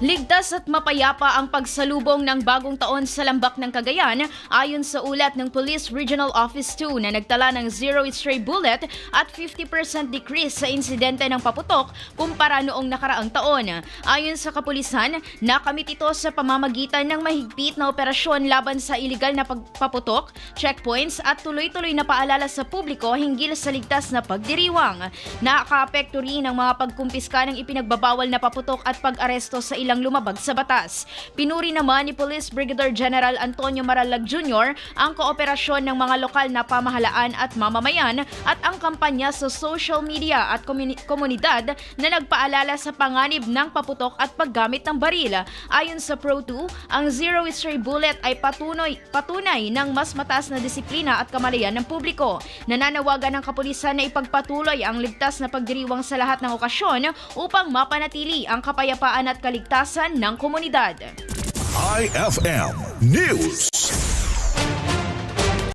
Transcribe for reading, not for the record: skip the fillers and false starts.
Ligtas at mapayapa ang pagsalubong ng bagong taon sa Lambak ng Cagayan ayon sa ulat ng Police Regional Office 2 na nagtala ng 0 stray bullet at 50% decrease sa insidente ng paputok kumpara noong nakaraang taon. Ayon sa kapulisan, nakamit ito sa pamamagitan ng mahigpit na operasyon laban sa iligal na pagpaputok, checkpoints at tuloy-tuloy na paalala sa publiko hinggil sa ligtas na pagdiriwang. Nakakaapekto rin ang mga pagkumpiska ng ipinagbabawal na paputok at pag-aresto sa ilang lumabag sa batas. Pinuri naman ni Police Brigadier General Antonio Maralag Jr. ang kooperasyon ng mga lokal na pamahalaan at mamamayan at ang kampanya sa social media at komunidad na nagpaalala sa panganib ng paputok at paggamit ng baril. Ayon sa Pro2, ang zero stray bullet ay patunay ng mas mataas na disiplina at kamalayan ng publiko. Nananawagan ng kapulisan na ipagpatuloy ang ligtas na pagdiriwang sa lahat ng okasyon upang mapanatili ang kapayapaan at kaligtasan ng komunidad. IFM News.